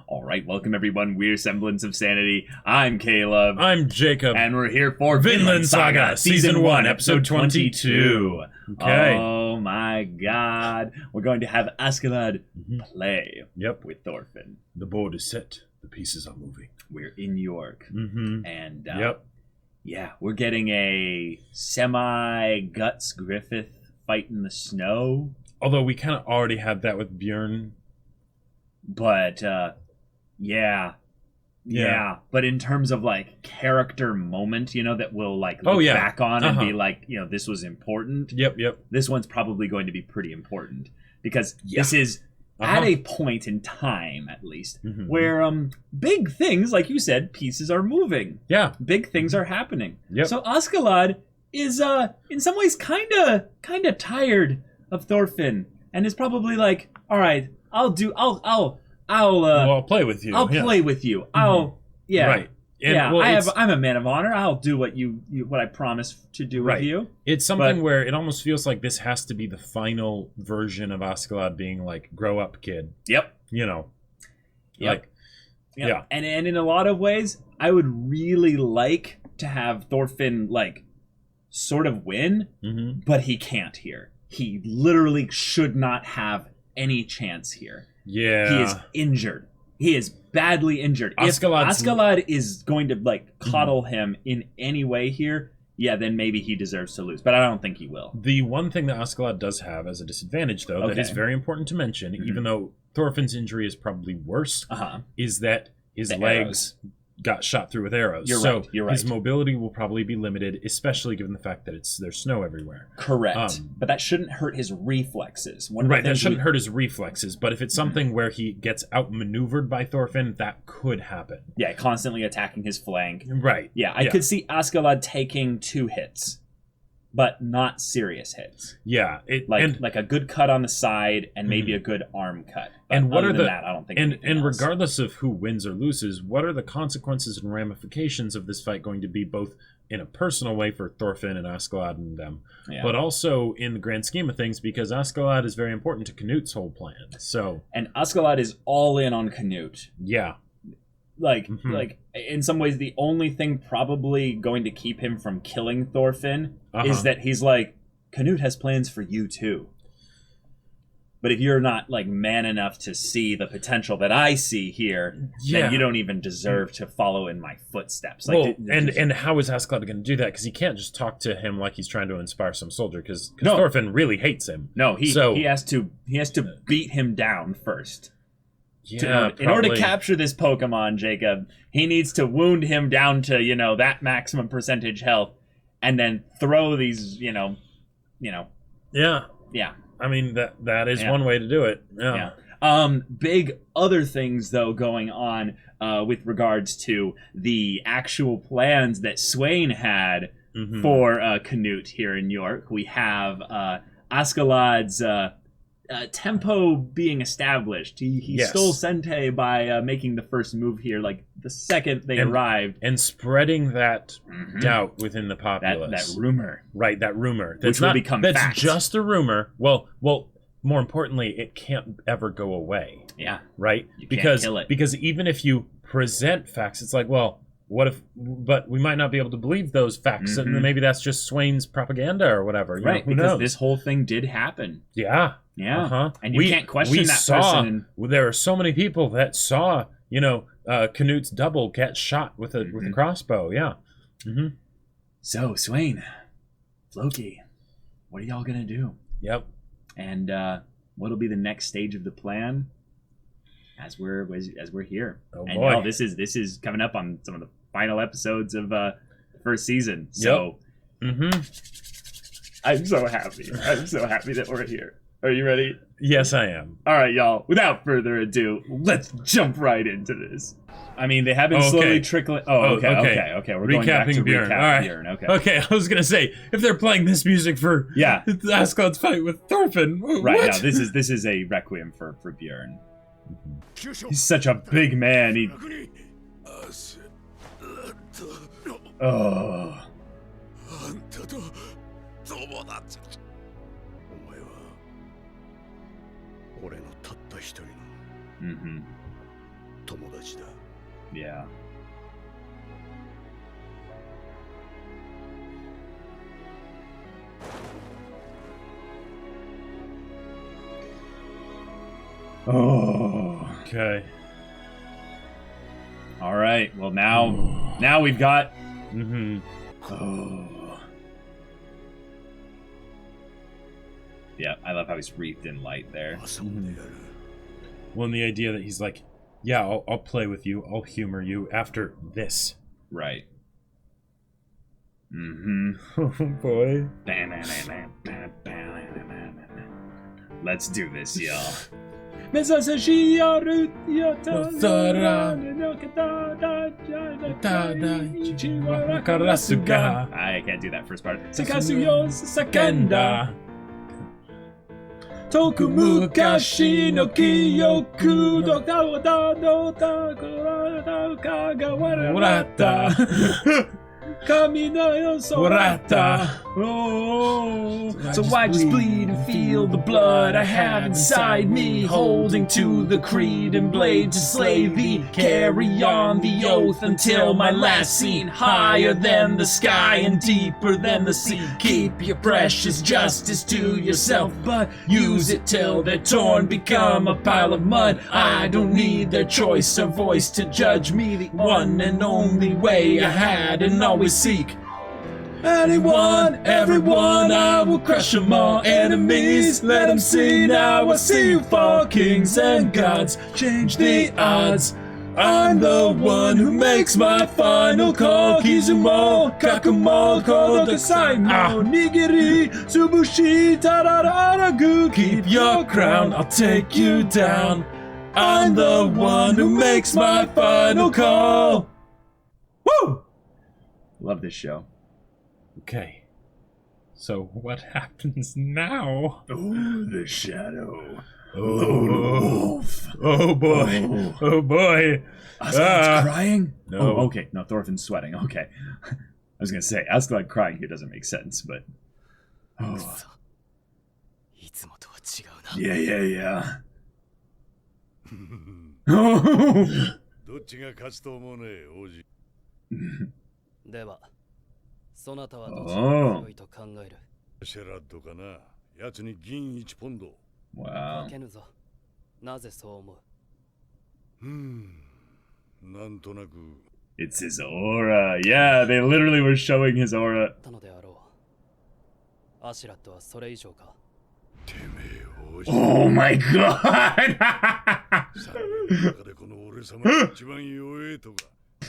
All right, welcome everyone. We're Semblance of Sanity. I'm Caleb. I'm Jacob. And we're here for Vinland Saga, Season 1, Episode 22. Okay. Oh my god. We're going to have Askeladd play with Thorfinn. The board is set. The pieces are moving. We're in York. And yeah, we're getting a semi-Guts Griffith fight in the snow. Although we kind of already had that with Bjorn. But, yeah. But in terms of, like, character moment, you know, that we'll, like, look back on and be like, you know, this was important. Yep. This one's probably going to be pretty important. Because this is at a point in time, at least, where big things, like you said, pieces are moving. Yeah. Big things are happening. Yep. So Askeladd is, in some ways, kind of tired of Thorfinn. And is probably like, all right, I'll play with you. I'll play with you. Right. And, I'm a man of honor. I'll do what what I promised to do with you. It's something where it almost feels like this has to be the final version of Askeladd being like, grow up, kid. Yep. You know. Yep. Yeah. And in a lot of ways, I would really like to have Thorfinn like sort of win, but he can't here. He literally should not have any chance here. Yeah. He is injured. He is badly injured. If Askeladd is going to like coddle him in any way here, then maybe he deserves to lose. But I don't think he will. The one thing that Askeladd does have as a disadvantage, though, that is very important to mention, even though Thorfinn's injury is probably worse, is that his legs got shot through with arrows. You're right. His mobility will probably be limited, especially given the fact that there's snow everywhere. Correct. But that shouldn't hurt his reflexes. That shouldn't hurt his reflexes. But if it's something where he gets outmaneuvered by Thorfinn, that could happen. Yeah, constantly attacking his flank. Right. Yeah, I could see Askeladd taking 2 hits, but not serious hits. Yeah, like a good cut on the side and maybe a good arm cut. But and what other are than that, I don't think. And regardless of who wins or loses, what are the consequences and ramifications of this fight going to be, both in a personal way for Thorfinn and Askeladd and them, but also in the grand scheme of things, because Askeladd is very important to Canut's whole plan. And Askeladd is all in on Canute. Yeah. Like in some ways, the only thing probably going to keep him from killing Thorfinn is that he's like, Canute has plans for you too. But if you're not like man enough to see the potential that I see here, then you don't even deserve to follow in my footsteps. Like, and how is Askeladd going to do that? Because he can't just talk to him like he's trying to inspire some soldier. Because Thorfinn really hates him. No, he has to beat him down first. Yeah, in order to capture this Pokemon, Jacob, he needs to wound him down to, that maximum percentage health, and then throw these, Yeah. Yeah. I mean, that is one way to do it. Yeah. Big other things, though, going on with regards to the actual plans that Swain had for Canute here in York. We have Askeladd's tempo being established. He stole Sente by making the first move here, like the second they arrived, and spreading that doubt within the populace. That rumor, right? That rumor, which will become fact. That's just a rumor. Well. More importantly, it can't ever go away. Yeah. Right. You can't kill it. Because even if you present facts, it's like, well, what if? But we might not be able to believe those facts, and maybe that's just Swain's propaganda or whatever. Right. Who because knows? This whole thing did happen. Yeah. Yeah. And you can't question that person. There are so many people that saw, Canute's double get shot with a crossbow. Yeah. So Swain, Floki, what are y'all gonna do? Yep. And what'll be the next stage of the plan as we're here? Oh, and boy. This is coming up on some of the final episodes of the first season. So I'm so happy. I'm so happy that we're here. Are you ready? Yes, I am. All right, y'all. Without further ado, let's jump right into this. I mean, they have been slowly trickling. Oh, okay. We're going back to Bjorn. recap All right. Bjorn. Okay, I was gonna say, if they're playing this music for Askeladd's fight with Thorfinn, right? No, this is a requiem for Bjorn. He's such a big man. Oh. Mm-hmm. 俺のたった一人の Mm-hmm. 俺のたった一人の Mm-hmm. 俺のたった一人の Mm-hmm. Yeah. Oh. Okay. All right. Well, now we've got. Mm-hmm. Oh. Yeah, I love how he's wreathed in light there. Well, and the idea that he's like, yeah, I'll play with you, I'll humor you after this. Right. Mm-hmm. Oh boy. Let's do this, y'all. I can't do that first part. Tokumukashi no kiyoku no kawata Kami no sorata. Oh, so I just bleed and feel the blood I have inside me, holding to the creed and blade to slay thee. Carry on the oath until my last scene, higher than the sky and deeper than the sea. Keep your precious justice to yourself, but use it till they're torn, become a pile of mud. I don't need their choice or voice to judge me, the one and only way I had and always seek. Anyone, everyone, I will crush them all. Enemies, let them see now. I see you fall, kings and gods. Change the odds. I'm the one who makes my final call. Kizumo, Kakumo, Kodokasai no Nigiri, Tsubushi, Tarararagu. Keep your crown, I'll take you down. I'm the one who makes my final call. Woo! Love this show. Okay. So what happens now? Oh, the shadow. Oh, wolf. Oh boy. Oh boy. Askeladd's crying? No. Oh, okay. No, Thorfinn's sweating. Okay. I was going to say, Askeladd crying here doesn't make sense, but... Oh. Yeah. Oh! どっちが勝つと思うね、王子。では、そなたはどちらが強いと考える。シェラッドかな。やつに銀1ポンド。Wow. かけぬぞ。なぜそう思う？なんとなく。It's his aura. Yeah, they literally were showing his aura. たのであろう。アシュラッドはそれ以上か。てめえ王子。Oh my god! 中でこの俺様が一番弱えとか。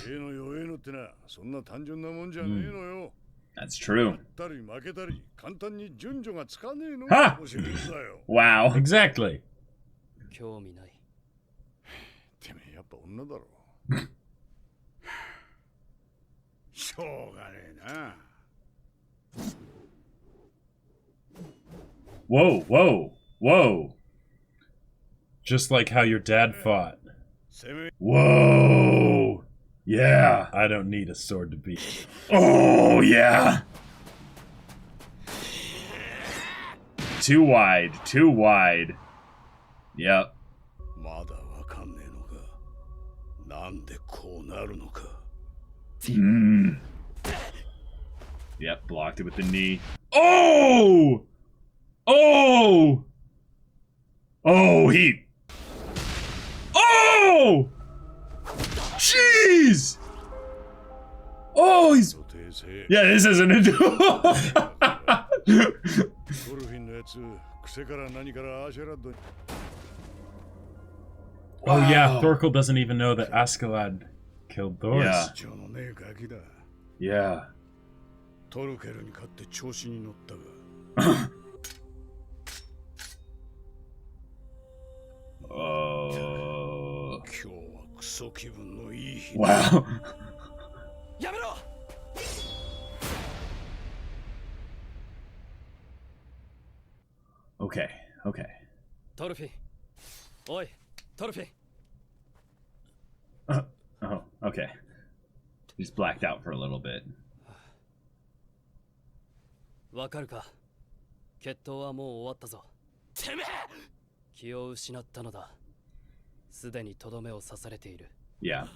弱えのってな、そんな単純なもんじゃねえのよ。That's true. 勝ったり負けたり、簡単に順序がつかねえのが面白いんだよ。Wow. Exactly. 興味ない。てめえやっぱ女だろ。しょうがねえな。Whoa. Just like how your dad fought. Whoa. Yeah. I don't need a sword to beat. Oh, yeah. Too wide. Yep. まだわかんねえのか。なんでこうなるのか。Yep, blocked it with the knee. Oh! He... Oh! Jeez! Oh, he's... Yeah, this isn't a duel. Oh yeah, Thorkell doesn't even know that Askeladd killed Thor. Yeah. Thorkellに勝って調子に乗ったが。今日はクソ気分のいい日。Wow. やめろ。Okay. トルフィン。おい、トルフィン。Oh, okay. Just blacked out for a little bit. わかるか。決闘はもう終わったぞ。てめえ！気を失ったのだ。Yeah.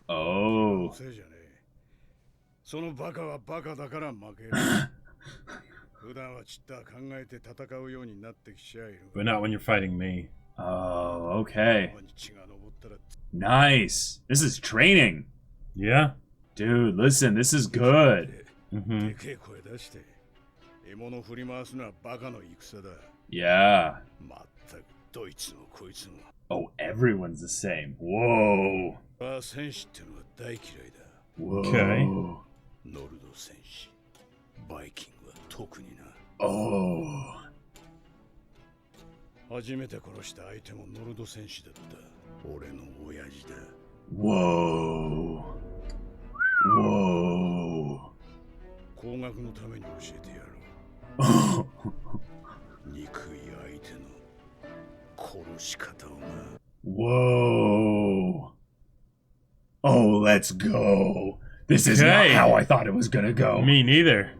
Oh. But not when you're fighting me. Oh, okay. Nice. This is training. Yeah. Dude, listen, this is good. Yeah. Oh, everyone's the same. Whoa. Okay. Oh. 初めて殺した相手もノルド戦士だった。俺の親父だ。Whoa. Whoa. 工学のために教えてやろう。憎い相手の殺し方をな。Whoa. Oh, let's go. This is not how I thought it was gonna go. Me neither.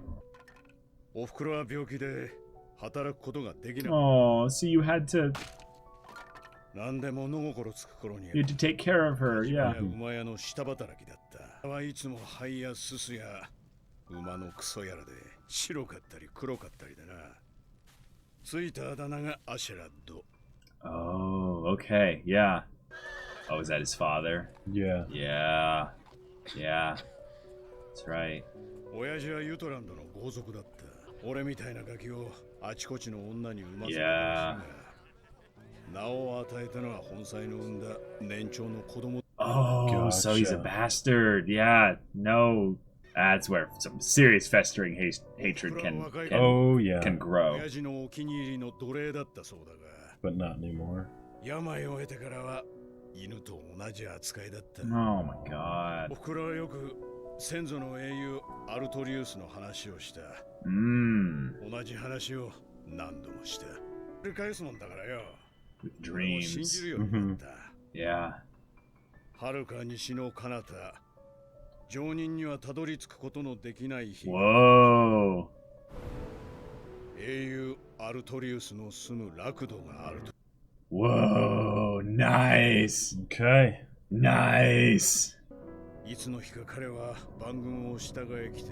おふくろは病気で働くことができなかった。Oh, so you had to... 何で物心つく頃に You had to take care of her, yeah. 馬屋の下働きだった。はいつも灰やすすや馬のクソやらで白かったり黒かったりだな。ついたあだ名がアシェラッド。Oh, okay, yeah. Oh, is that his father? Yeah. Yeah. Yeah. That's right. 親父はユトランドの豪族だった。俺みたいなガキをあちこちの女に産ませたらしいが、名を与えたのは本妻の産んだ年長の子供。Oh, so he's a bastard. Yeah, no. That's where some serious festering hatred can grow. 親父のお気に入りの奴隷だったそうだが、but not anymore. 病を得てからは犬と同じ扱いだった。Oh my god. 僕らはよく先祖の英雄アルトリウスの話をした。同じ話を何度もした。繰り返すもんだからよ。Dreams. 信じるようになった。Yeah. 遥か西の彼方、常人にはたどり着くことのできない日。Whoa. 英雄アルトリウスの住む楽土があると。Whoa, nice. Okay. Nice. いつの日か彼は万軍を従え来て、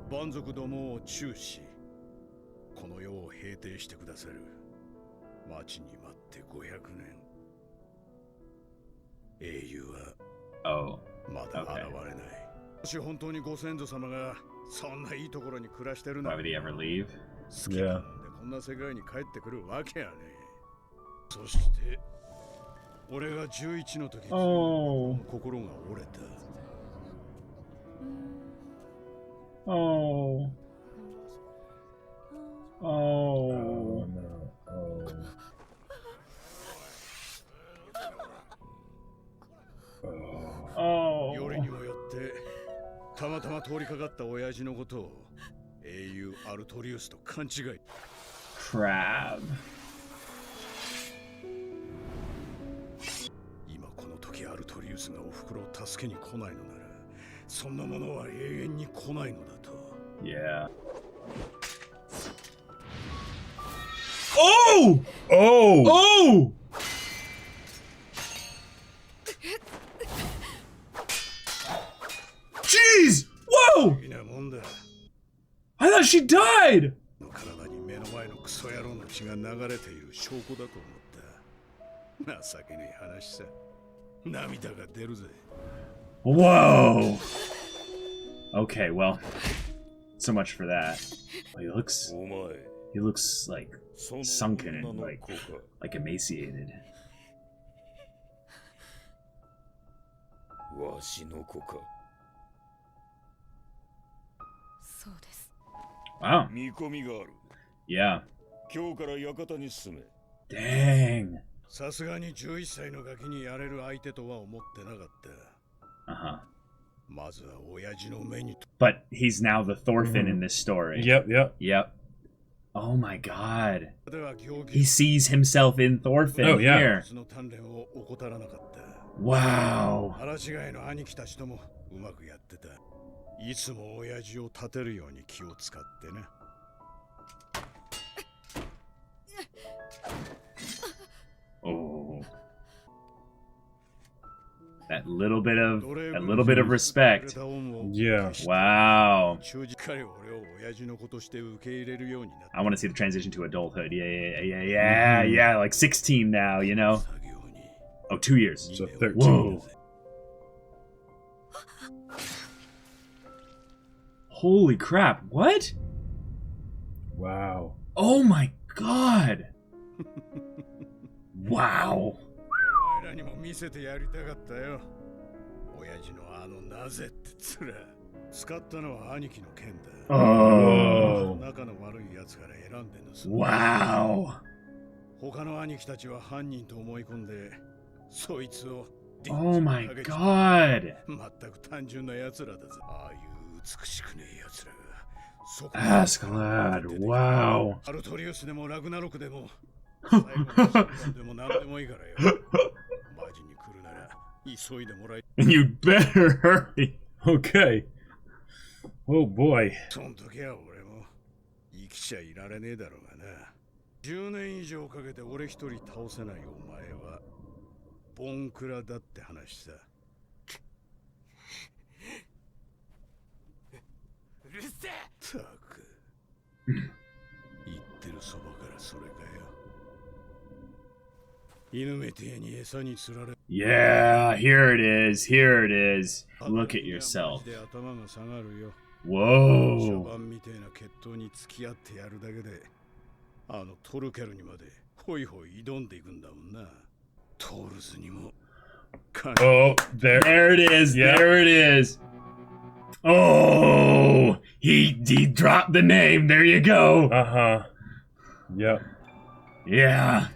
蛮族どもを注視。この世を平定してくださる。待ちに待って500年。英雄はまだ現れない。もし本当にご先祖様がそんないいところに暮らしてるなら、 Why would he ever leave? 好きなんでこんな世界に帰ってくるわけやね。そして俺が11の時、心が折れた。Oh. Oh no. Oh. 夜にもよってたまたま通りかかった親父のことを英雄アルトリウスと勘違い。Crab. 今この時アルトリウスがおふくろを助けに来ないのなら、そんなものは永遠に来ないのだと。Yeah. Oh! Oh! Oh! Jeez! Whoa! I thought she died! 体に目の前のクソ野郎の血が流れている証拠だと思った。情けねえ話さ。涙が出るぜ。Whoa! Okay, well, so much for that. He looks like sunken and like emaciated. Wow. Yeah. Dang. さすがに11歳のガキにやれる相手とは思ってなかった。Uh-huh. まずは親父の目に。 But he's now the Thorfinn in this story. Yep. Oh my god. He sees himself in Thorfinn here. Wow. 腹違いの兄貴たちともうまくやってた。いつも親父を立てるように気を使ってね。Oh. That little bit of respect. Yeah. Wow. I want to see the transition to adulthood. Yeah. Like 16 now, you know? Oh, 2 years. So 13. Whoa. Holy crap. What? Wow. Oh my god. Wow. Oh. Wow. Oh my god. Askeladd, wow. And you better hurry. Okay. Oh boy. 10年以上かけて俺一人倒せないお前はボンクラだって話さ。うるせえ。たく言ってるそばからそれかよ。犬めてに餌に釣られ。Yeah, here it is. Here it is. Look at yourself. 頭が下がるよ。 Whoa. シャバンみてえな決闘に付き合ってやるだけで。 あのトルケルにまでホイホイ挑んでいくんだもんな。トールズにも。Oh, there it is. Yep. There it is. Oh, he dropped the name. There you go. Uh-huh. Yep. Yeah.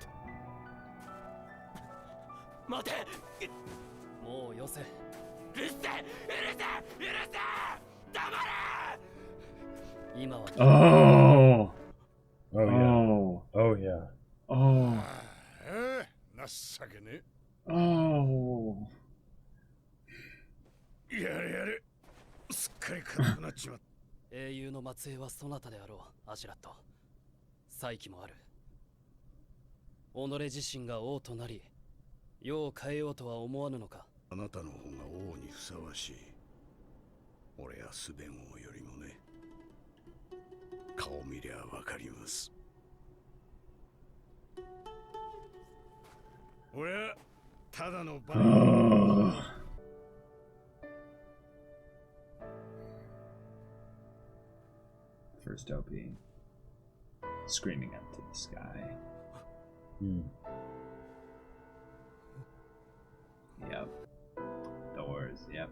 待て。もうよせ。うるせえ。うるせえ。うるせえ。黙れ。今は。Oh. Oh yeah. Oh. Oh yeah. Oh. Oh. やれやれ。すっかり硬くなっちまった。英雄の末裔はそなたであろう、アシュラット。再起もある。己自身が王となり、世を変えようとは思わぬのか。あなたの方が王にふさわしい。俺やスベン王よりもね。 顔見りゃわかります。俺はただのバカ。First OP. Screaming up to the sky. Yep. Doors, yep.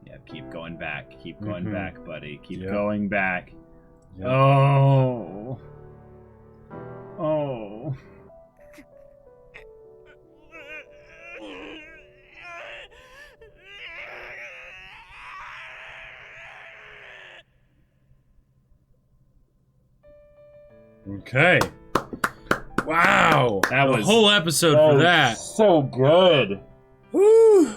Yeah, keep going back. Keep going back, buddy. Keep going back. Yep. Oh. Oh. Okay. Wow. That was a whole episode for that. So good. Woo.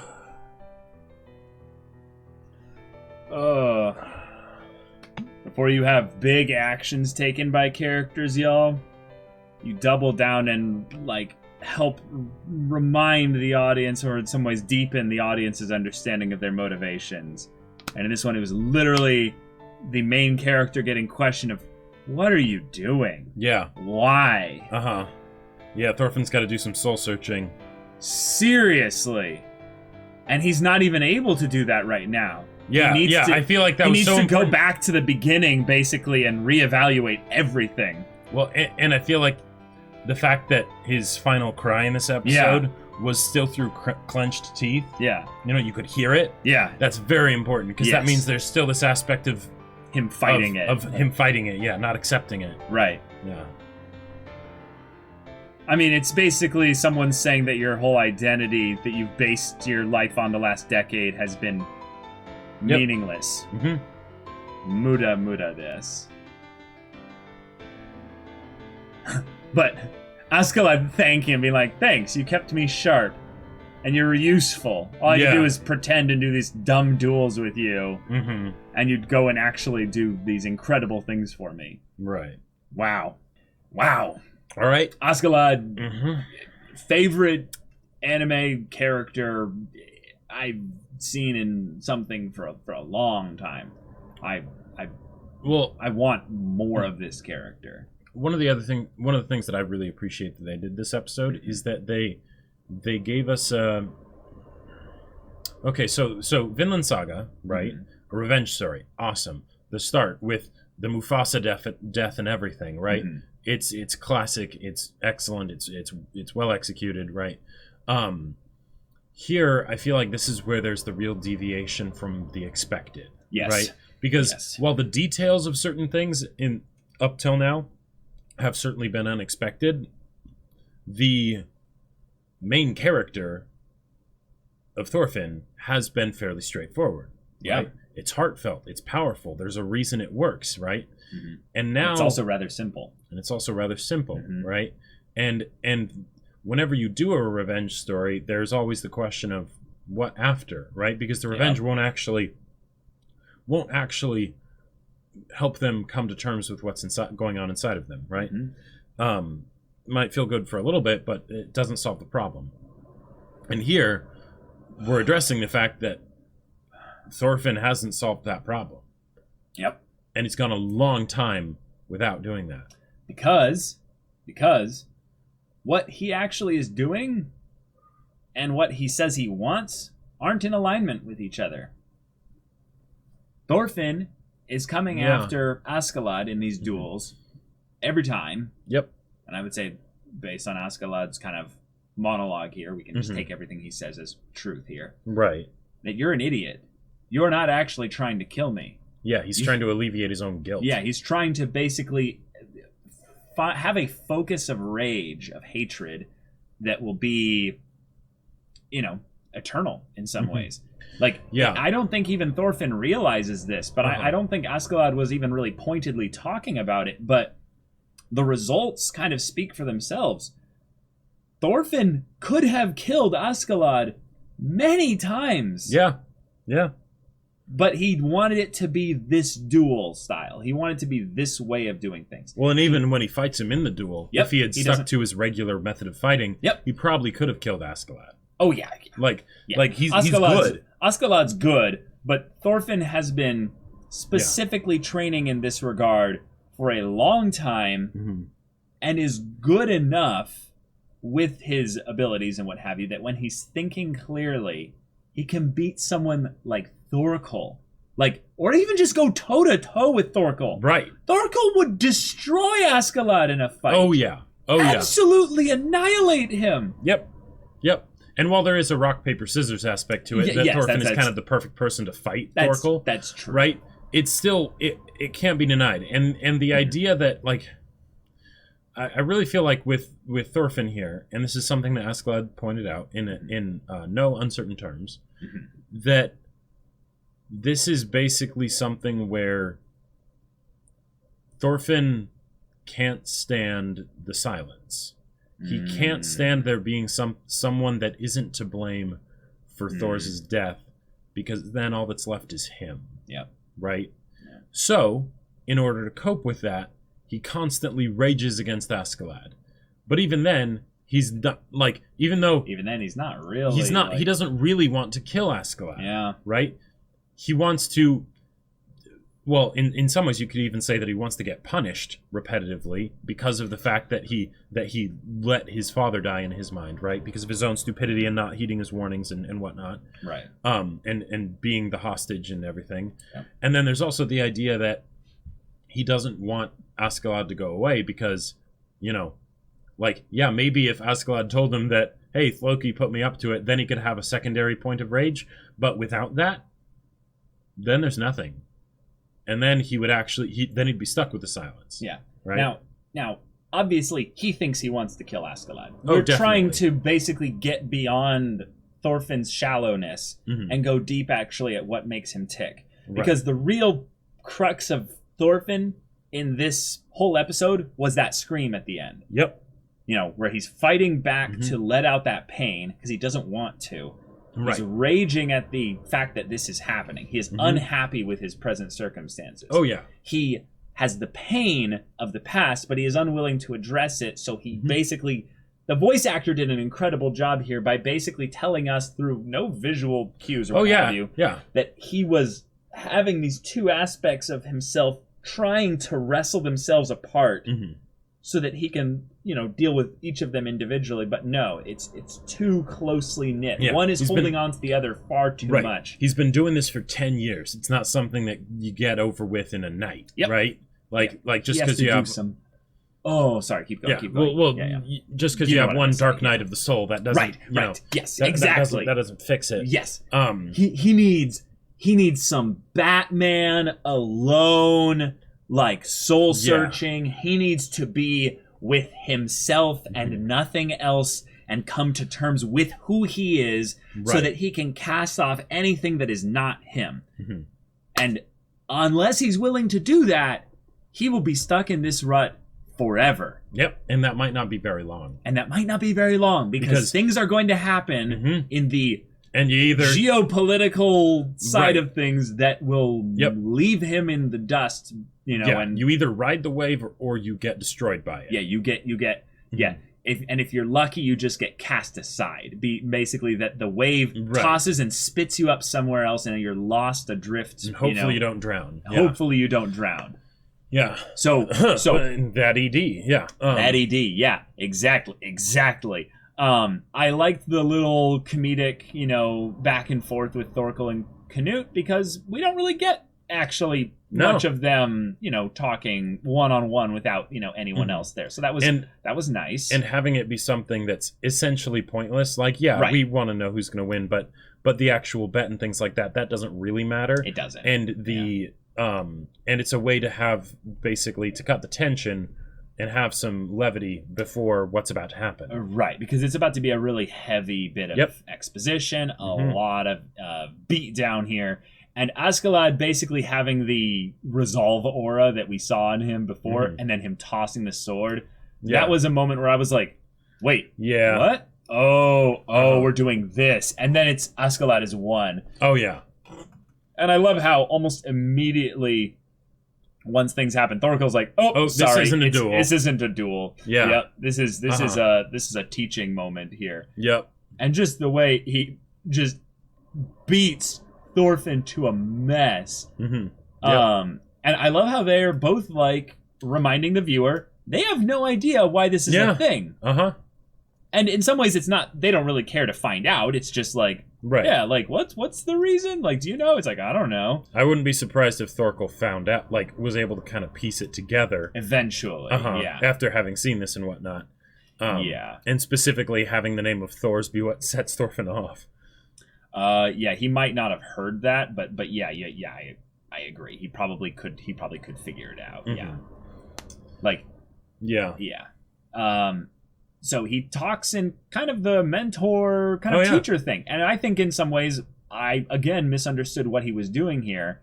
Before you have big actions taken by characters, y'all, you double down and like help remind the audience, or in some ways deepen the audience's understanding of their motivations. And in this one, it was literally the main character getting questioned of, what are you doing? Yeah. Why? Uh-huh. Yeah, Thorfinn's got to do some soul searching. Seriously. And he's not even able to do that right now. Yeah, I feel like that was so important. He needs to go back to the beginning, basically, and reevaluate everything. Well, and I feel like the fact that his final cry in this episode was still through clenched teeth. Yeah. You know, you could hear it. Yeah. That's very important, because that means there's still this aspect of him fighting it. Of him fighting it, not accepting it. Right. Yeah. I mean, it's basically someone saying that your whole identity that you've based your life on the last decade has been meaningless. Muda this. But Askeladd thanking him, being like, thanks, you kept me sharp. And you were useful. All you do is pretend and do these dumb duels with you. And you'd go and actually do these incredible things for me. Right. Wow. Wow. All right. Askeladd, favorite anime character I've seen in something for a long time. I want more of this character. One of the things that I really appreciate that they did this episode is that they gave us okay, so Vinland Saga, right? A revenge story, awesome. The start with the Mufasa death and everything, right? It's classic, it's excellent, it's well executed, right? Here I feel like this is where there's the real deviation from the expected, right? Because while the details of certain things in up till now have certainly been unexpected, the main character of Thorfinn has been fairly straightforward. Right? It's heartfelt, it's powerful, there's a reason it works, right? And now it's also rather simple. Right? And whenever you do a revenge story, there's always the question of what after, right? Because the revenge won't actually help them come to terms with what's going on inside of them, right? Might feel good for a little bit, but it doesn't solve the problem. And here, we're addressing the fact that Thorfinn hasn't solved that problem. And it's gone a long time without doing that. Because what he actually is doing and what he says he wants aren't in alignment with each other. Thorfinn is coming after Askeladd in these duels every time. And I would say, based on Askeladd's kind of monologue here, we can just take everything he says as truth here. Right. That you're an idiot. You're not actually trying to kill me. Yeah, he's trying to alleviate his own guilt. Yeah, he's trying to basically have a focus of rage, of hatred, that will be, eternal in some ways. Like, I don't think even Thorfinn realizes this, but I don't think Askeladd was even really pointedly talking about it, but the results kind of speak for themselves. Thorfinn could have killed Askeladd many times. Yeah. But he wanted it to be this duel style. He wanted to be this way of doing things. Well, and even when he fights him in the duel, if he had stuck to his regular method of fighting, he probably could have killed Askeladd. Oh, yeah. Like he's good. Askeladd's good, but Thorfinn has been specifically training in this regard for a long time and is good enough with his abilities and what have you that when he's thinking clearly, he can beat someone like Thorkell. Or even just go toe-to-toe with Thorkell. Right. Thorkell would destroy Askeladd in a fight. Oh, yeah. Absolutely annihilate him. Yep. And while there is a rock, paper, scissors aspect to it, Thorfinn is kind of the perfect person to fight Thorkell. That's true. Right? It's still, it can't be denied. And the idea that, I really feel like with Thorfinn here, and this is something that Askeladd pointed out in no uncertain terms, that this is basically something where Thorfinn can't stand the silence. He can't stand there being someone that isn't to blame for Thor's death, because then all that's left is him. Right? So, in order to cope with that, he constantly rages against Askeladd. But even then, he's not, even then he's not really. He's not. He doesn't really want to kill Askeladd. Yeah. Right? He wants to. Well, in some ways, you could even say that he wants to get punished repetitively because of the fact that he let his father die in his mind, right? Because of his own stupidity and not heeding his warnings and whatnot. Right. And being the hostage and everything. Yeah. And then there's also the idea that he doesn't want Askeladd to go away because, maybe if Askeladd told him that, hey, Loki put me up to it, then he could have a secondary point of rage. But without that, then there's nothing. And then he would he'd be stuck with the silence. Yeah. Right? Now, obviously, he thinks he wants to kill Askeladd. We're trying to basically get beyond Thorfinn's shallowness and go deep, actually, at what makes him tick. Right. Because the real crux of Thorfinn in this whole episode was that scream at the end. Yep. Where he's fighting back to let out that pain because he doesn't want to. Right. He's raging at the fact that this is happening. He is unhappy with his present circumstances. Oh, yeah. He has the pain of the past, but he is unwilling to address it. So he basically, the voice actor did an incredible job here by basically telling us through no visual cues or what have you, that he was having these two aspects of himself trying to wrestle themselves apart so that he can, deal with each of them individually. But no, it's too closely knit. One is holding on to the other far too much. He's been doing this for 10 years. It's not something that you get over with in a night, right? Like just because you have some. Oh, sorry. Keep going. Keep going. Well, just because you have one Dark Night of the Soul, that doesn't. Right. Yes, exactly. That doesn't fix it. Yes. He needs some Batman alone, like soul searching. He needs to be with himself and nothing else, and come to terms with who he is, so that he can cast off anything that is not him. And unless he's willing to do that, he will be stuck in this rut forever. And that might not be very long. Because things are going to happen in the and you either geopolitical side of things that will leave him in the dust, and you either ride the wave or you get destroyed by it. You get if you're lucky, you just get cast aside. Basically that the wave tosses and spits you up somewhere else, and you're lost adrift. And hopefully you don't drown. Hopefully you don't drown. So that ED, that ED, exactly. I liked the little comedic, back and forth with Thorkell and Canute, because we don't really get actually much of them, talking one-on-one without, anyone else there. So that was nice. And having it be something that's essentially pointless, like, we want to know who's going to win, but the actual bet and things like that doesn't really matter. It doesn't. And and it's a way to have, basically, to cut the tension and have some levity before what's about to happen. Right, because it's about to be a really heavy bit of exposition, a lot of beat down here. And Askeladd basically having the resolve aura that we saw in him before, and then him tossing the sword. That was a moment where I was like, wait, what? Oh, we're doing this. And then it's Askeladd is won. Oh, yeah. And I love how almost immediately, once things happen, Thorkell's like, sorry, this isn't a duel. This isn't a duel. Yep. This is a teaching moment here. Yep. And just the way he just beats Thorfinn to a mess. Yep. And I love how they're both like reminding the viewer they have no idea why this is a thing. And in some ways, it's not. They don't really care to find out. It's just like, like what's the reason? Like, do you know? It's like, I don't know. I wouldn't be surprised if Thorkell found out, like, was able to kind of piece it together eventually. After having seen this and whatnot. And specifically having the name of Thor's be what sets Thorfinn off. He might not have heard that, but I agree. He probably could figure it out. So he talks in kind of the mentor, kind of teacher thing. And I think in some ways, I, again, misunderstood what he was doing here.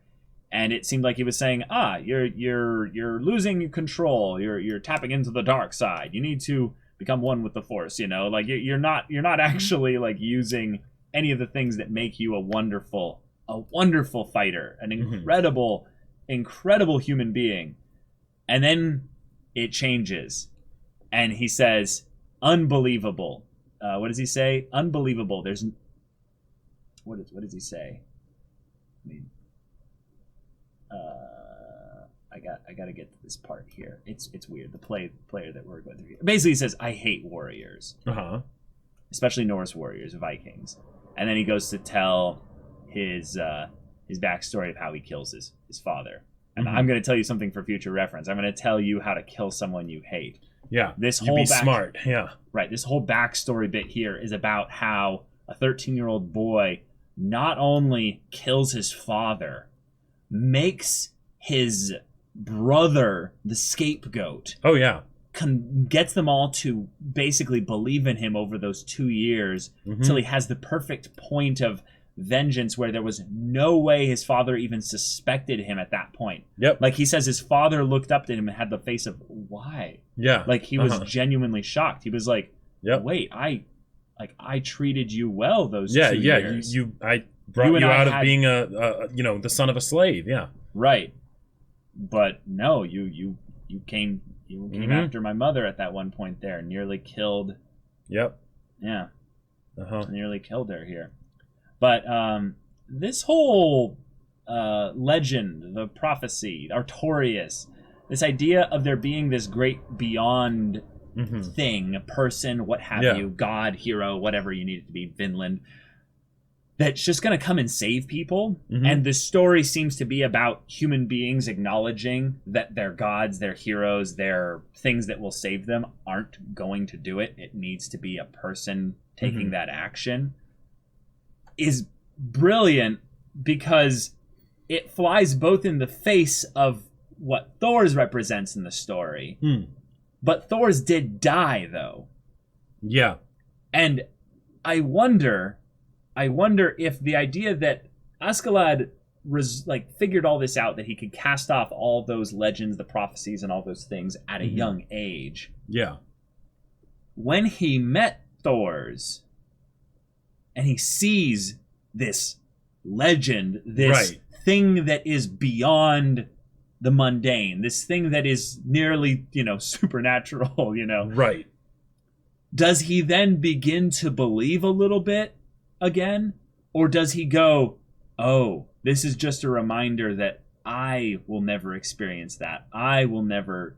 And it seemed like he was saying, you're losing control. You're tapping into the dark side. You need to become one with the Force, Like, you're not actually, like, using any of the things that make you a wonderful fighter, an incredible human being. And then it changes. And he says, unbelievable. What does he say? Unbelievable. There's what does he say? I mean, I gotta get to this part here. It's weird. The player that we're going through here. Basically, he says, I hate warriors, especially Norse warriors, Vikings. And then he goes to tell his backstory of how he kills his father. And I'm going to tell you something for future reference. I'm going to tell you how to kill someone you hate. This whole smart. Right. This whole backstory bit here is about how a 13-year-old boy not only kills his father, makes his brother the scapegoat. Gets them all to basically believe in him over those 2 years till he has the perfect point of vengeance where there was no way his father even suspected him at that point. Like he says his father looked up to him and had the face of, why? Like he was genuinely shocked. He was like, wait, I treated you well those 2 years. I brought you out of being the son of a slave. Right. but no, you came after my mother at that one point there, nearly killed. Yep. Yeah. Nearly killed her here. But this whole legend, the prophecy, Artorias, this idea of there being this great beyond thing, person, what have you, god, hero, whatever you need it to be, Vinland, that's just going to come and save people. And the story seems to be about human beings acknowledging that their gods, their heroes, their things that will save them aren't going to do it. It needs to be a person taking that action. Is brilliant because it flies both in the face of what Thor's represents in the story. But Thor's did die, though. Yeah. And I wonder if the idea that Askeladd figured all this out, that he could cast off all those legends, the prophecies, and all those things at a young age. Yeah. When he met Thor's, and he sees this legend, this thing that is beyond the mundane, this thing that is nearly, supernatural, Right. Does he then begin to believe a little bit again? Or does he go, oh, this is just a reminder that I will never experience that. I will never,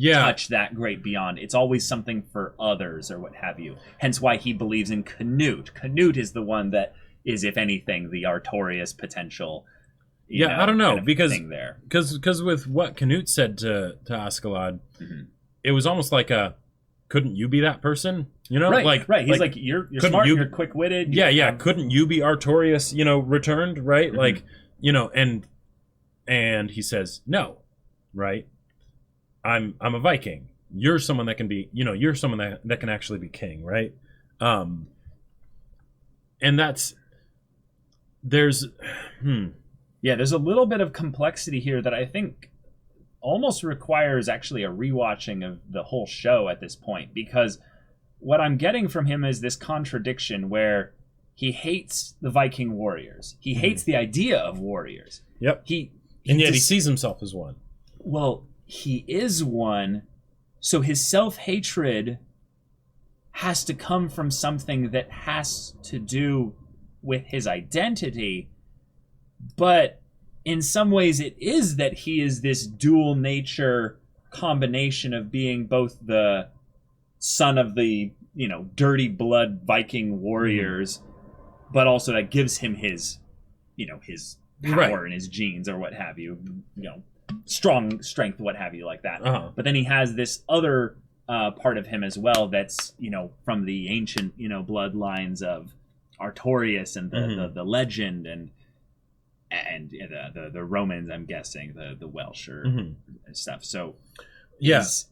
touch that great beyond. It's always something for others or what have you. Hence why he believes in Canute. Canute is the one that is, if anything, the Artorias potential. I don't know, because with what Canute said to Askeladd, it was almost like couldn't you be that person? Right. He's like you're smart, you're quick-witted. Couldn't you be Artorias, returned, right? And he says, no, right? I'm a Viking. You're someone that can be, you're someone that can actually be king, right? And there's a little bit of complexity here that I think almost requires actually a rewatching of the whole show at this point, because what I'm getting from him is this contradiction where he hates the Viking warriors. He hates the idea of warriors. Yep. Yet he sees himself as one. Well, he is one, so his self-hatred has to come from something that has to do with his identity, but in some ways it is that he is this dual nature combination of being both the son of the, dirty blood Viking warriors, but also that gives him his, his power and his genes or what have you, strong strength, what have you, like that. But then he has this other part of him as well that's, from the ancient, bloodlines of Artorias and the legend and the Romans, I'm guessing, the Welsh or stuff. So is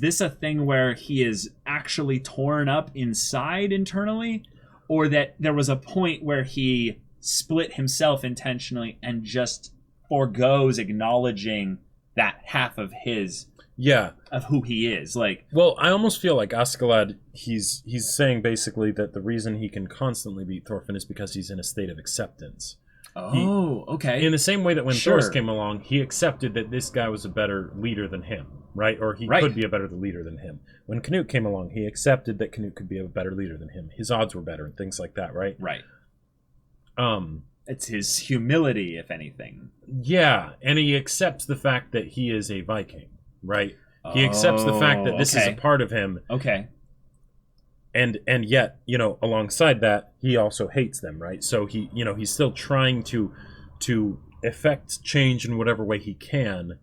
this a thing where he is actually torn up inside internally, or that there was a point where he split himself intentionally and just forgoes acknowledging that half of his of who he is? Well, I almost feel like Askeladd, he's saying basically that the reason he can constantly beat Thorfinn is because he's in a state of acceptance. Okay. In the same way that when Thor came along, he accepted that this guy was a better leader than him, right? Or he could be a better leader than him. When Canute came along, he accepted that Canute could be a better leader than him. His odds were better and things like that, right? Right. It's his humility, if anything. Yeah, and he accepts the fact that he is a Viking, right? He accepts the fact that this is a part of him. Okay. And yet, alongside that, he also hates them, right? So he, he's still trying to effect change in whatever way he can,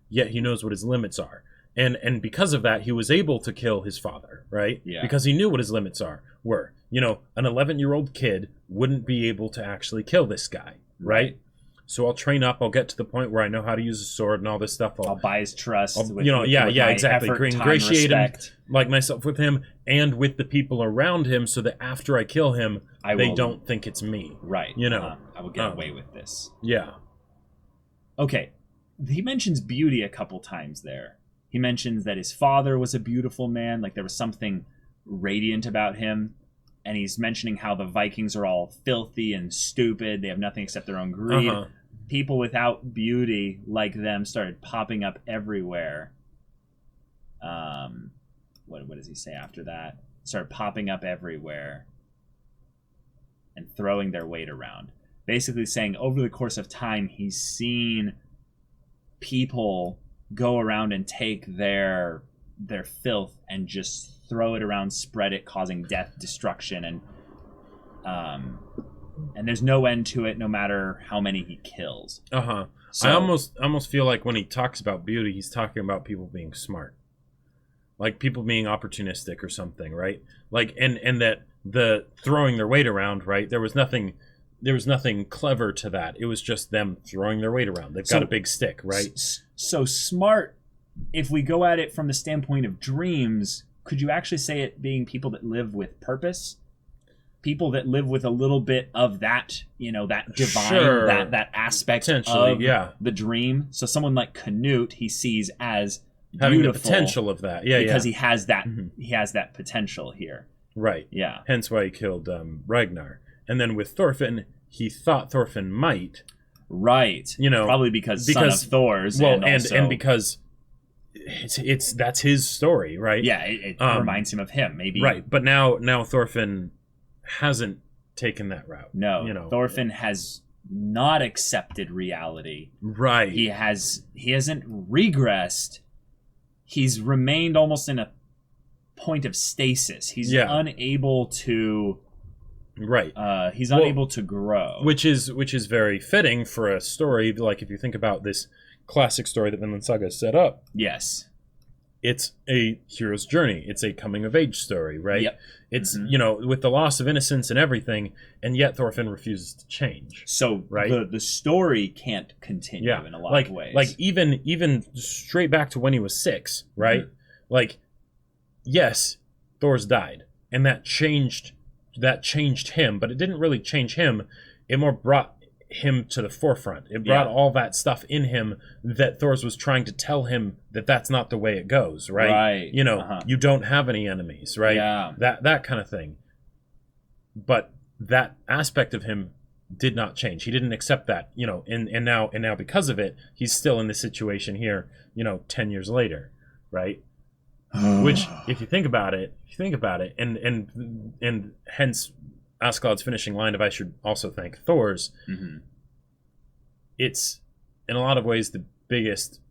yet he knows what his limits are. And because of that, he was able to kill his father, right? Yeah. Because he knew what his limits were. An 11-year-old kid wouldn't be able to actually kill this guy, right? So I'll train up. I'll get to the point where I know how to use a sword and all this stuff. I'll buy his trust. Exactly. Effort, Ingratiate time, him, like myself, with him and with the people around him, so that after I kill him, they don't think it's me. Right. I will get away with this. Yeah. Okay. He mentions beauty a couple times there. He mentions that his father was a beautiful man, like there was something radiant about him. And he's mentioning how the Vikings are all filthy and stupid. They have nothing except their own greed. people without beauty like them started popping up everywhere. What does he say after that? Started popping up everywhere and throwing their weight around. Basically saying over the course of time, he's seen people go around and take their filth and just throw it around, spread it, causing death, destruction, and there's no end to it, no matter how many he kills. So, I almost feel like when he talks about beauty, he's talking about people being smart, like people being opportunistic or something, right? Like, and that the throwing their weight around, right? There was nothing clever to that. It was just them throwing their weight around. They've got a big stick, right? So smart. If we go at it from the standpoint of dreams, could you actually say it being people that live with purpose? People that live with a little bit of that, that divine, sure. that aspect of the dream. So someone like Canute, he sees as having beautiful, the potential of that, because he has that, he has that potential here, right? Yeah. Hence why he killed Ragnar, and then with Thorfinn, he thought Thorfinn might, right? Probably because son of Thor's, and because that's his story, right? Yeah, it reminds him of him, maybe, right? But now Thorfinn hasn't taken that route. No, Thorfinn has not accepted reality. Right. He hasn't regressed. He's remained almost in a point of stasis. He's unable to. Right. He's unable to grow. Which is very fitting for a story. Like if you think about this classic story that Vinland Saga set up. Yes. It's a hero's journey. It's a coming of age story, right? Yep. It's with the loss of innocence and everything, and yet Thorfinn refuses to change. So right? the story can't continue in a lot of ways. Like even straight back to when he was 6, right? Mm-hmm. Like, yes, Thor's died, and that changed him, but it didn't really change him. It more brought him to the forefront. It brought all that stuff in him that Thor's was trying to tell him that that's not the way it goes, right? Right. You don't have any enemies, right? Yeah. That kind of thing. But that aspect of him did not change. He didn't accept that, and now because of it, he's still in this situation here, 10 years later, right? Which, if you think about it, and hence Askeladd's finishing line of I should also thank Thor's, it's in a lot of ways the biggest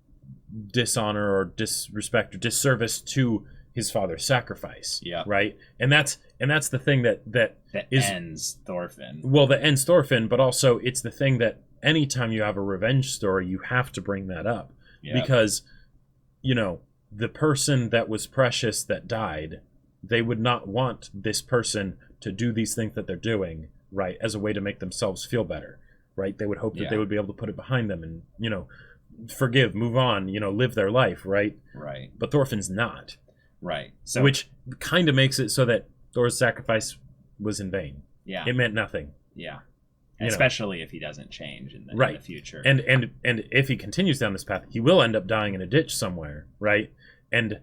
dishonor or disrespect or disservice to his father's sacrifice. Yeah. Right? And that's the thing that ends Thorfinn. Well, that ends Thorfinn, but also it's the thing that anytime you have a revenge story, you have to bring that up. Yeah. Because, the person that was precious that died, they would not want this person to do these things that they're doing, right, as a way to make themselves feel better, right? They would hope that they would be able to put it behind them and, forgive, move on, live their life, right? Right. But Thorfinn's not. Right. So, which kind of makes it so that Thor's sacrifice was in vain. Yeah. It meant nothing. Yeah. Especially if he doesn't change in the future. And if he continues down this path, he will end up dying in a ditch somewhere, right? And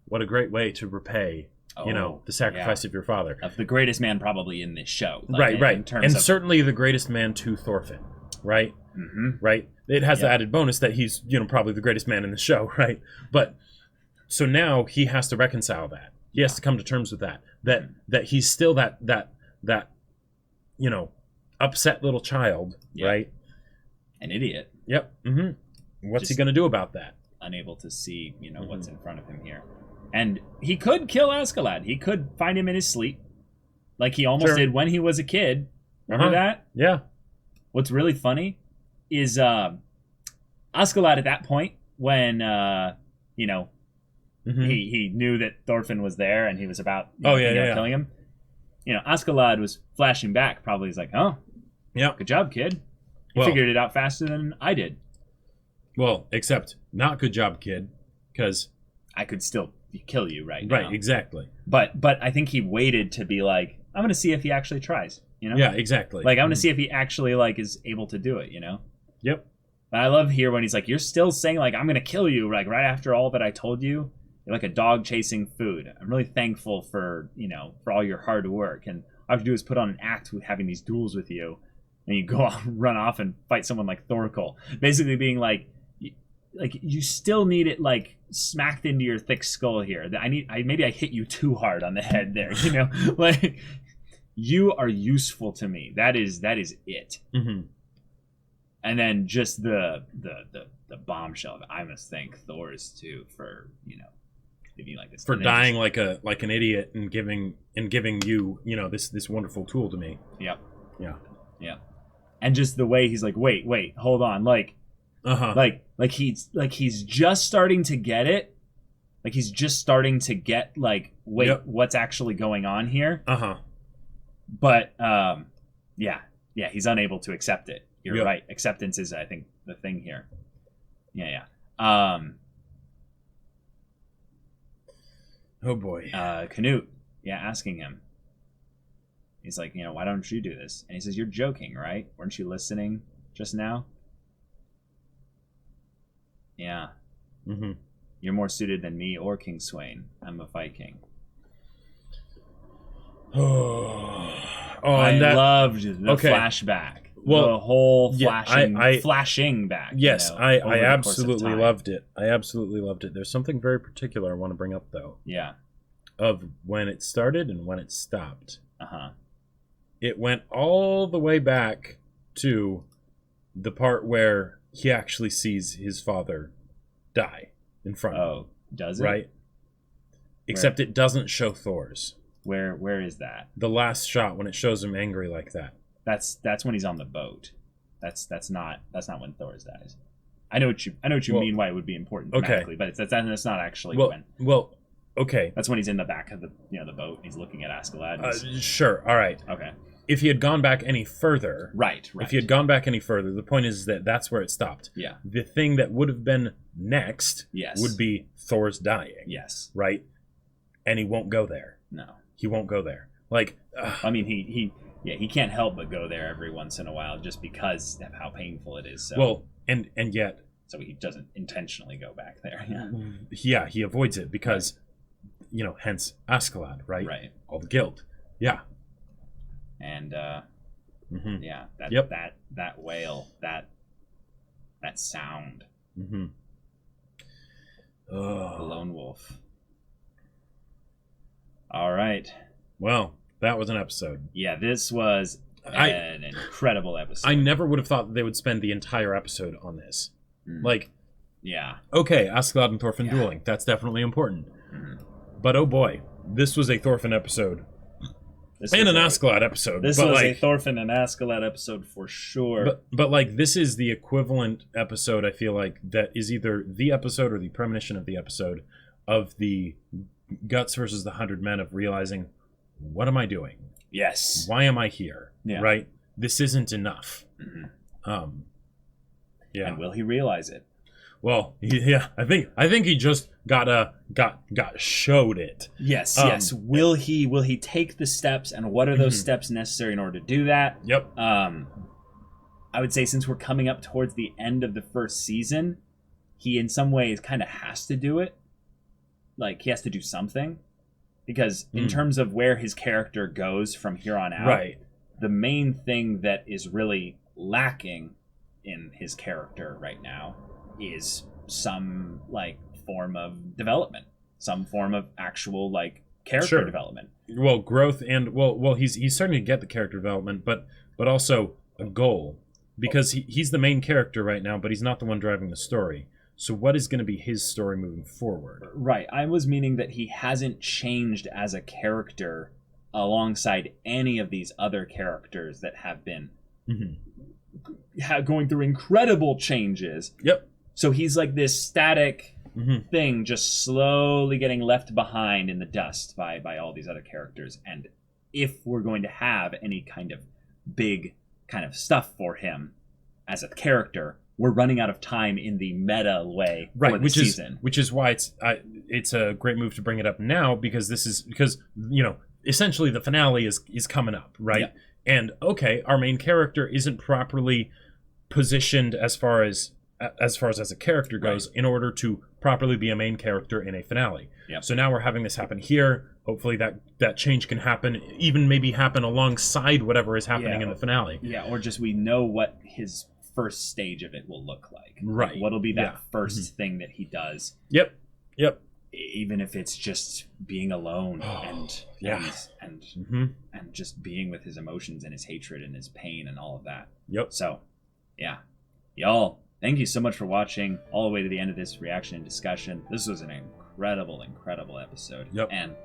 what a great way to repay the sacrifice of your father. Of the greatest man probably in this show. Right. And certainly the greatest man to Thorfinn, right? Mm-hmm. Right? It has the added bonus that he's, probably the greatest man in the show, right? But, so now he has to reconcile that. He has to come to terms with that. That he's still that upset little child, right? An idiot. Yep. Mm-hmm. What's he going to do about that? Unable to see, what's in front of him here. And he could kill Askeladd. He could find him in his sleep. Like he almost did when he was a kid. Remember that? Yeah. What's really funny is Askeladd at that point, when, he knew that Thorfinn was there and he was about killing him. Askeladd was flashing back. Probably he's like, oh, yeah, good job, kid. You figured it out faster than I did. Well, except not good job, kid, because I could still kill you right now. Right, exactly. But I think he waited to be like, I'm going to see if he actually tries, Yeah, exactly. Like, I'm going to see if he actually, is able to do it, Yep. But I love here when he's like, you're still saying, I'm going to kill you, right after all that I told you. You're like a dog chasing food. I'm really thankful for, for all your hard work. And all I have to do is put on an act with having these duels with you. and you go off, run off and fight someone like Thorkell, basically being like you still need it like smacked into your thick skull here. Maybe I hit you too hard on the head there, you know, like you are useful to me. That is it. Mm-hmm. And then just the bombshell that I must thank Thor's too for, you know, maybe like this for dying like an idiot and giving you, you know, this wonderful tool to me. Yep. Yeah. And just the way he's like, wait, hold on, like, like he's just starting to get it, like he's just starting to get like, what's actually going on here? But yeah, he's unable to accept it. You're right. Acceptance is, I think, the thing here. Yeah. Oh boy. Canute, asking him. He's like, you know, why don't you do this? And he says, you're joking, right? Weren't you listening just now? Yeah. Mm-hmm. You're more suited than me or King Swain. I'm a Viking. I loved the flashback. Well, the whole flashing back. Yes, you know, I absolutely loved it. I absolutely loved it. There's something very particular I want to bring up, though. Yeah. Of when it started and when it stopped. Uh-huh. It went all the way back to the part where he actually sees his father die in front of him. Oh, does it? Right? Except it doesn't show Thor's. Where is that? The last shot when it shows him angry like that. That's when he's on the boat. That's not when Thor's dies. I know what you mean. Why it would be important thematically, but that's not actually when. Well, okay. That's when he's in the back of the boat. And he's looking at Askeladd. Sure. All right. Okay. If he had gone back any further, right. If he had gone back any further, the point is that that's where it stopped. Yeah. The thing that would have been next, would be Thor's dying. Yes. Right. And he won't go there. No. He won't go there. Like, I mean, he can't help but go there every once in a while just because of how painful it is. So. Well, and yet, so he doesn't intentionally go back there. Yeah, he avoids it because, you know, hence Askeladd, right? Right. All the guilt. Yeah. And that wail, that sound. Mm-hmm. The lone wolf. All right. Well, that was an episode. Yeah, this was an incredible episode. I never would have thought that they would spend the entire episode on this. Like, yeah. Okay, Askeladd and Thorfinn dueling. That's definitely important. But oh boy, this was a Thorfinn episode. And an Askeladd episode. This was a Thorfinn and Askeladd episode for sure. But like, this is the equivalent episode, I feel like, that is either the episode or the premonition of the episode of the Guts versus the 100 Men, of realizing, what am I doing? Yes. Why am I here? Yeah. Right? This isn't enough. Yeah. And will he realize it? Well, yeah, I think he just got showed it. Yes, yes. Will he take the steps, and what are those steps necessary in order to do that? Yep. I would say since we're coming up towards the end of the first season, he in some ways kind of has to do it. Like, he has to do something, because in terms of where his character goes from here on out, right, the main thing that is really lacking in his character right now is some like form of development, some form of actual like character development. Well, growth, and well, he's starting to get the character development, but also a goal, because he's the main character right now, but he's not the one driving the story. So what is going to be his story moving forward? Right. I was meaning that he hasn't changed as a character alongside any of these other characters that have been going through incredible changes. Yep. So he's like this static thing, just slowly getting left behind in the dust by all these other characters. And if we're going to have any kind of big kind of stuff for him as a character, we're running out of time in the meta way for the season. Which is why it's a great move to bring it up now, because you know, essentially the finale is coming up, right? Yep. And okay, our main character isn't properly positioned as far as as far as a character goes, in order to properly be a main character in a finale. Yep. So now we're having this happen here. Hopefully that change can happen, even maybe happen alongside whatever is happening in the finale. Yeah, or just we know what his first stage of it will look like. Right. Like, what'll be that first thing that he does. Yep. Even if it's just being alone and just being with his emotions and his hatred and his pain and all of that. Yep. So, yeah. Y'all, thank you so much for watching all the way to the end of this reaction and discussion. This was an incredible episode. Yep. And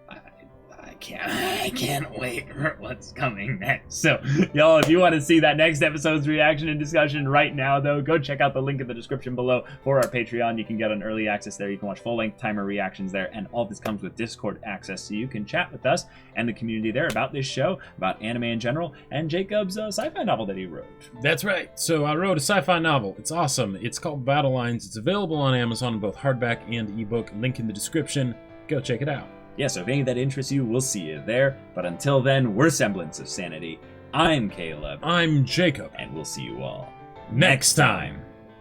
I can't wait for what's coming next. So, y'all, if you want to see that next episode's reaction and discussion right now, though, go check out the link in the description below for our Patreon. You can get on early access there. You can watch full-length timer reactions there, and all this comes with Discord access, so you can chat with us and the community there about this show, about anime in general, and Jacob's sci-fi novel that he wrote. That's right. So I wrote a sci-fi novel. It's awesome. It's called Battle Lines. It's available on Amazon in both hardback and ebook. Link in the description. Go check it out. Yeah, so if any of that interests you, we'll see you there. But until then, we're Semblance of Sanity. I'm Caleb. I'm Jacob. And we'll see you all next time.